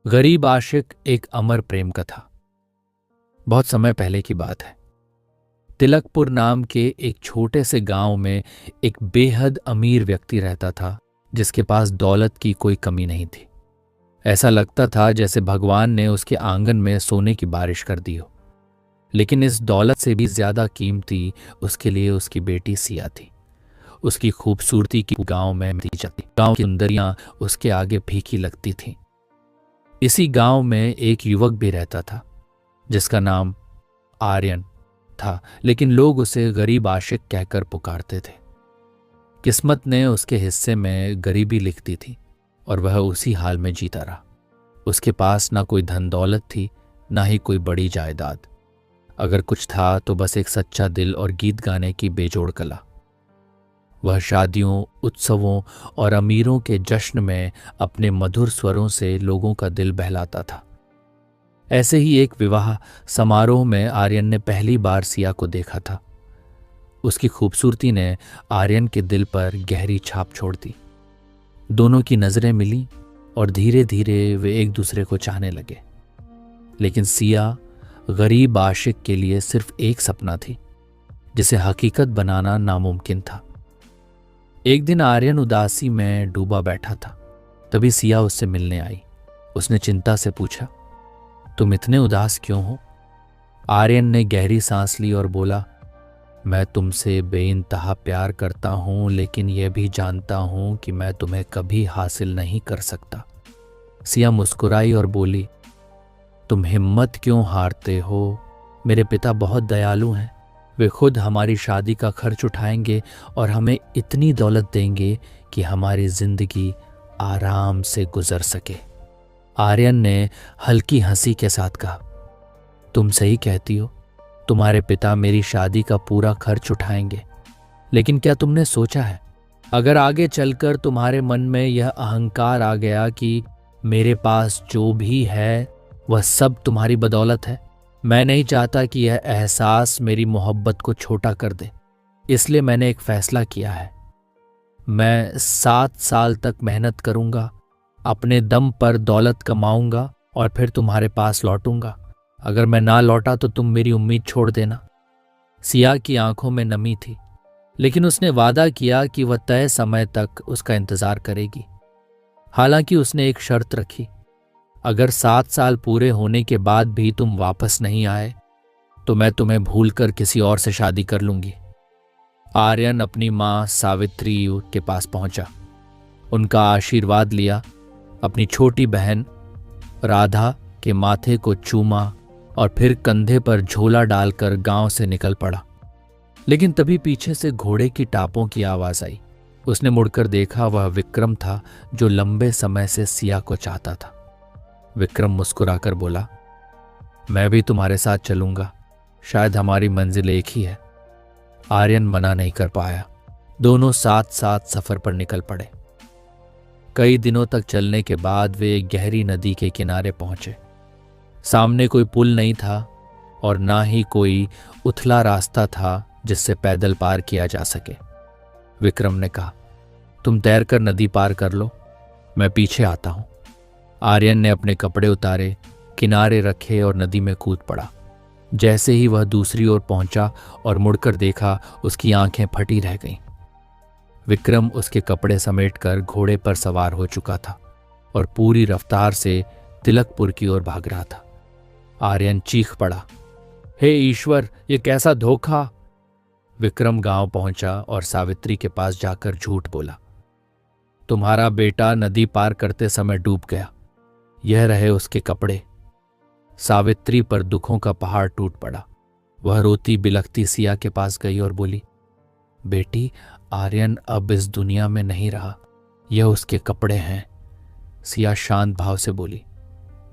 गरीब आशिक एक अमर प्रेम कथा। बहुत समय पहले की बात है। तिलकपुर नाम के एक छोटे से गांव में एक बेहद अमीर व्यक्ति रहता था, जिसके पास दौलत की कोई कमी नहीं थी। ऐसा लगता था जैसे भगवान ने उसके आंगन में सोने की बारिश कर दी हो। लेकिन इस दौलत से भी ज्यादा कीमती उसके लिए उसकी बेटी सिया थी। उसकी खूबसूरती की गांव में मिटी जाती, गांव की सुंदरियां उसके आगे फीकी लगती थीं। इसी गांव में एक युवक भी रहता था जिसका नाम आर्यन था, लेकिन लोग उसे गरीब आशिक कहकर पुकारते थे। किस्मत ने उसके हिस्से में गरीबी लिख दी थी और वह उसी हाल में जीता रहा। उसके पास ना कोई धन दौलत थी, ना ही कोई बड़ी जायदाद। अगर कुछ था तो बस एक सच्चा दिल और गीत गाने की बेजोड़ कला। वह शादियों, उत्सवों और अमीरों के जश्न में अपने मधुर स्वरों से लोगों का दिल बहलाता था। ऐसे ही एक विवाह समारोह में आर्यन ने पहली बार सिया को देखा था। उसकी खूबसूरती ने आर्यन के दिल पर गहरी छाप छोड़ दी। दोनों की नजरें मिली और धीरे धीरे वे एक दूसरे को चाहने लगे। लेकिन सिया गरीब आशिक के लिए सिर्फ एक सपना थी, जिसे हकीकत बनाना नामुमकिन था। एक दिन आर्यन उदासी में डूबा बैठा था। तभी सिया उससे मिलने आई। उसने चिंता से पूछा, तुम इतने उदास क्यों हो? आर्यन ने गहरी सांस ली और बोला, मैं तुमसे बेइंतहा प्यार करता हूं, लेकिन यह भी जानता हूं कि मैं तुम्हें कभी हासिल नहीं कर सकता। सिया मुस्कुराई और बोली, तुम हिम्मत क्यों हारते हो? मेरे पिता बहुत दयालु हैं। वे खुद हमारी शादी का खर्च उठाएंगे और हमें इतनी दौलत देंगे कि हमारी जिंदगी आराम से गुजर सके। आर्यन ने हल्की हंसी के साथ कहा, तुम सही कहती हो। तुम्हारे पिता मेरी शादी का पूरा खर्च उठाएंगे। लेकिन क्या तुमने सोचा है, अगर आगे चलकर तुम्हारे मन में यह अहंकार आ गया कि मेरे पास जो भी है वह सब तुम्हारी बदौलत है? मैं नहीं चाहता कि यह एहसास मेरी मोहब्बत को छोटा कर दे। इसलिए मैंने एक फैसला किया है। मैं 7 साल तक मेहनत करूंगा, अपने दम पर दौलत कमाऊंगा और फिर तुम्हारे पास लौटूंगा। अगर मैं ना लौटा तो तुम मेरी उम्मीद छोड़ देना। सिया की आंखों में नमी थी, लेकिन उसने वादा किया कि वह तय समय तक उसका इंतजार करेगी। हालांकि उसने एक शर्त रखी, अगर 7 साल पूरे होने के बाद भी तुम वापस नहीं आए तो मैं तुम्हें भूलकर किसी और से शादी कर लूंगी। आर्यन अपनी मां सावित्री के पास पहुंचा, उनका आशीर्वाद लिया, अपनी छोटी बहन राधा के माथे को चूमा और फिर कंधे पर झोला डालकर गांव से निकल पड़ा। लेकिन तभी पीछे से घोड़े की टापों की आवाज आई। उसने मुड़कर देखा, वह विक्रम था जो लंबे समय से सिया को चाहता था। विक्रम मुस्कुराकर बोला, मैं भी तुम्हारे साथ चलूंगा, शायद हमारी मंजिल एक ही है। आर्यन मना नहीं कर पाया। दोनों साथ साथ सफर पर निकल पड़े। कई दिनों तक चलने के बाद वे एक गहरी नदी के किनारे पहुंचे। सामने कोई पुल नहीं था और ना ही कोई उथला रास्ता था जिससे पैदल पार किया जा सके। विक्रम ने कहा, तुम तैरकर नदी पार कर लो, मैं पीछे आता हूं। आर्यन ने अपने कपड़े उतारे, किनारे रखे और नदी में कूद पड़ा। जैसे ही वह दूसरी ओर पहुंचा और मुड़कर देखा, उसकी आंखें फटी रह गईं। विक्रम उसके कपड़े समेटकर घोड़े पर सवार हो चुका था और पूरी रफ्तार से तिलकपुर की ओर भाग रहा था। आर्यन चीख पड़ा, हे ईश्वर, ये कैसा धोखा! विक्रम गांव पहुंचा और सावित्री के पास जाकर झूठ बोला, तुम्हारा बेटा नदी पार करते समय डूब गया। यह रहे उसके कपड़े। सावित्री पर दुखों का पहाड़ टूट पड़ा। वह रोती बिलखती सिया के पास गई और बोली, बेटी, आर्यन अब इस दुनिया में नहीं रहा, यह उसके कपड़े हैं। सिया शांत भाव से बोली,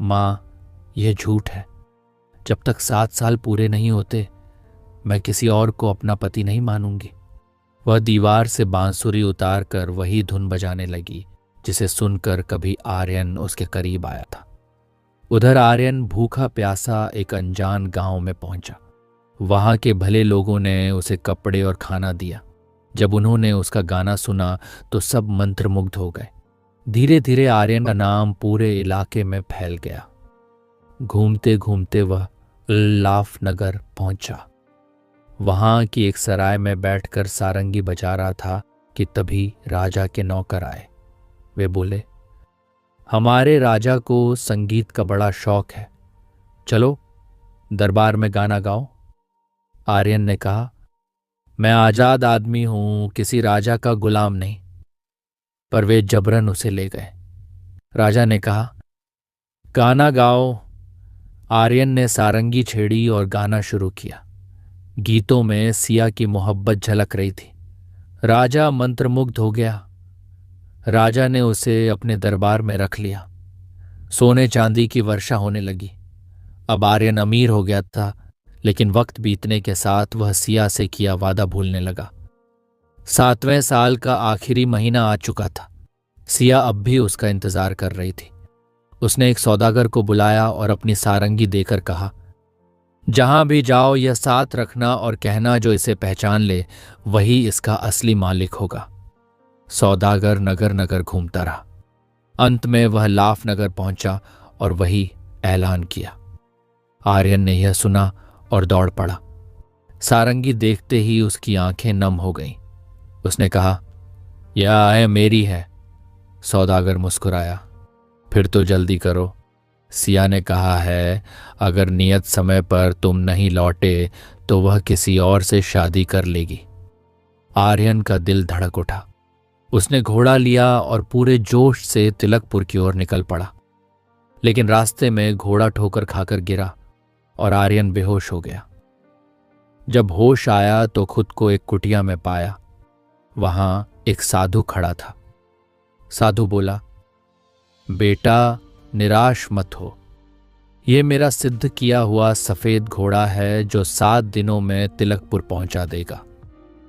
मां, यह झूठ है। जब तक 7 साल पूरे नहीं होते मैं किसी और को अपना पति नहीं मानूंगी। वह दीवार से बांसुरी उतार कर वही धुन बजाने लगी जिसे सुनकर कभी आर्यन उसके करीब आया था। उधर आर्यन भूखा प्यासा एक अनजान गांव में पहुंचा। वहां के भले लोगों ने उसे कपड़े और खाना दिया। जब उन्होंने उसका गाना सुना तो सब मंत्रमुग्ध हो गए। धीरे धीरे आर्यन का नाम पूरे इलाके में फैल गया। घूमते घूमते वह लाफनगर पहुंचा। वहां की एक सराय में बैठकर सारंगी बजा रहा था कि तभी राजा के नौकर आए। वे बोले, हमारे राजा को संगीत का बड़ा शौक है, चलो दरबार में गाना गाओ। आर्यन ने कहा, मैं आजाद आदमी हूं, किसी राजा का गुलाम नहीं। पर वे जबरन उसे ले गए। राजा ने कहा, गाना गाओ। आर्यन ने सारंगी छेड़ी और गाना शुरू किया। गीतों में सिया की मोहब्बत झलक रही थी। राजा मंत्रमुग्ध हो गया। राजा ने उसे अपने दरबार में रख लिया। सोने चांदी की वर्षा होने लगी। अब आर्यन अमीर हो गया था, लेकिन वक्त बीतने के साथ वह सिया से किया वादा भूलने लगा। 7वें साल का आखिरी महीना आ चुका था। सिया अब भी उसका इंतजार कर रही थी। उसने एक सौदागर को बुलाया और अपनी सारंगी देकर कहा, जहां भी जाओ यह साथ रखना और कहना जो इसे पहचान ले वही इसका असली मालिक होगा। सौदागर नगर नगर घूमता रहा। अंत में वह लाफनगर पहुंचा और वही ऐलान किया। आर्यन ने यह सुना और दौड़ पड़ा। सारंगी देखते ही उसकी आंखें नम हो गईं। उसने कहा, यह आय मेरी है। सौदागर मुस्कुराया, फिर तो जल्दी करो। सिया ने कहा है, अगर नियत समय पर तुम नहीं लौटे तो वह किसी और से शादी कर लेगी। आर्यन का दिल धड़क उठा। उसने घोड़ा लिया और पूरे जोश से तिलकपुर की ओर निकल पड़ा। लेकिन रास्ते में घोड़ा ठोकर खाकर गिरा और आर्यन बेहोश हो गया। जब होश आया तो खुद को एक कुटिया में पाया। वहां एक साधु खड़ा था। साधु बोला, बेटा निराश मत हो। यह मेरा सिद्ध किया हुआ सफेद घोड़ा है जो 7 दिनों में तिलकपुर पहुंचा देगा।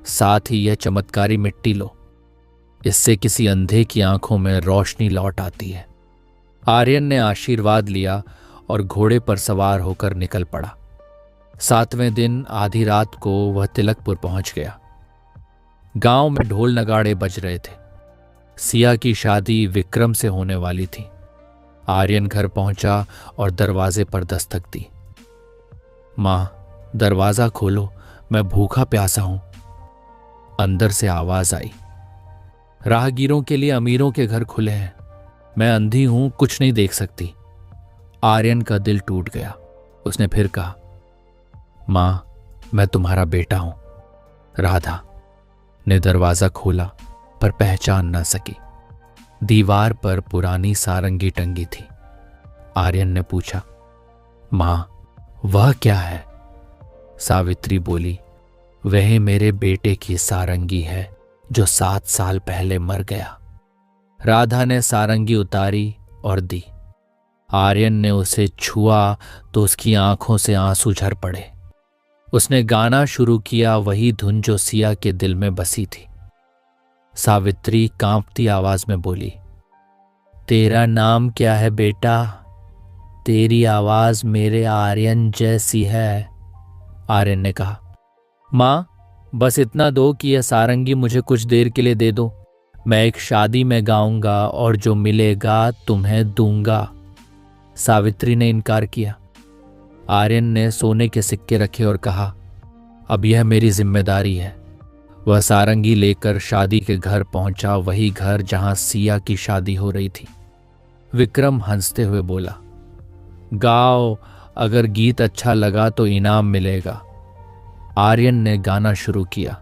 साथ ही यह चमत्कारी मिट्टी लो, इससे किसी अंधे की आंखों में रोशनी लौट आती है। आर्यन ने आशीर्वाद लिया और घोड़े पर सवार होकर निकल पड़ा। 7वें दिन आधी रात को वह तिलकपुर पहुंच गया। गांव में ढोल नगाड़े बज रहे थे। सिया की शादी विक्रम से होने वाली थी। आर्यन घर पहुंचा और दरवाजे पर दस्तक दी। मां, दरवाजा खोलो, मैं भूखा प्यासा हूं। अंदर से आवाज आई, राहगीरों के लिए अमीरों के घर खुले हैं। मैं अंधी हूं, कुछ नहीं देख सकती। आर्यन का दिल टूट गया। उसने फिर कहा, मां, मैं तुम्हारा बेटा हूं। राधा ने दरवाजा खोला पर पहचान ना सकी। दीवार पर पुरानी सारंगी टंगी थी। आर्यन ने पूछा, मां, वह क्या है? सावित्री बोली, वह मेरे बेटे की सारंगी है जो 7 साल पहले मर गया। राधा ने सारंगी उतारी और दी। आर्यन ने उसे छुआ तो उसकी आंखों से आंसू झर पड़े। उसने गाना शुरू किया, वही धुन जो सिया के दिल में बसी थी। सावित्री कांपती आवाज में बोली, तेरा नाम क्या है बेटा? तेरी आवाज मेरे आर्यन जैसी है। आर्यन ने कहा, मां, बस इतना दो कि यह सारंगी मुझे कुछ देर के लिए दे दो। मैं एक शादी में गाऊंगा और जो मिलेगा तुम्हें दूंगा। सावित्री ने इनकार किया। आर्यन ने सोने के सिक्के रखे और कहा, अब यह मेरी जिम्मेदारी है। वह सारंगी लेकर शादी के घर पहुंचा, वही घर जहां सिया की शादी हो रही थी। विक्रम हंसते हुए बोला, गाओ, अगर गीत अच्छा लगा तो इनाम मिलेगा। आर्यन ने गाना शुरू किया।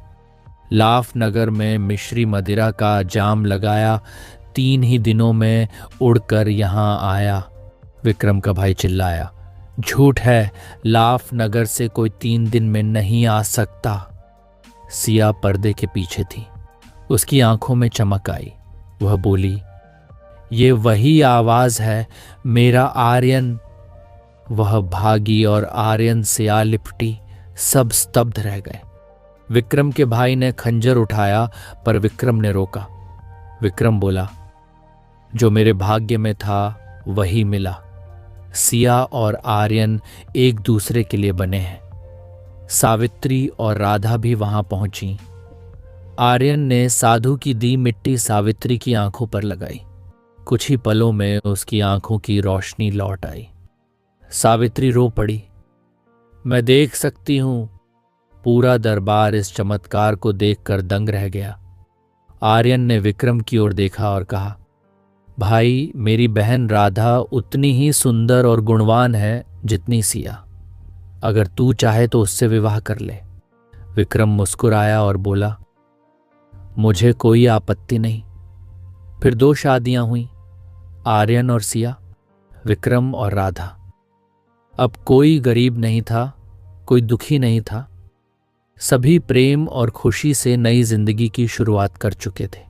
लाफनगर में मिश्री मदिरा का जाम लगाया, 3 ही दिनों में उड़कर यहां आया। विक्रम का भाई चिल्लाया, झूठ है, लाफनगर से कोई 3 दिन में नहीं आ सकता। सिया पर्दे के पीछे थी। उसकी आंखों में चमक आई। वह बोली, ये वही आवाज है, मेरा आर्यन। वह भागी और आर्यन से आ लिपटी। सब स्तब्ध रह गए। विक्रम के भाई ने खंजर उठाया पर विक्रम ने रोका। विक्रम बोला, जो मेरे भाग्य में था वही मिला। सिया और आर्यन एक दूसरे के लिए बने हैं। सावित्री और राधा भी वहां पहुंची। आर्यन ने साधु की दी मिट्टी सावित्री की आंखों पर लगाई। कुछ ही पलों में उसकी आंखों की रोशनी लौट आई। सावित्री रो पड़ी। मैं देख सकती हूं। पूरा दरबार इस चमत्कार को देखकर दंग रह गया। आर्यन ने विक्रम की ओर देखा और कहा, भाई, मेरी बहन राधा उतनी ही सुंदर और गुणवान है जितनी सिया। अगर तू चाहे तो उससे विवाह कर ले। विक्रम मुस्कुराया और बोला, मुझे कोई आपत्ति नहीं। फिर 2 शादियां हुई, आर्यन और सिया, विक्रम और राधा। अब कोई गरीब नहीं था, कोई दुखी नहीं था। सभी प्रेम और खुशी से नई जिंदगी की शुरुआत कर चुके थे।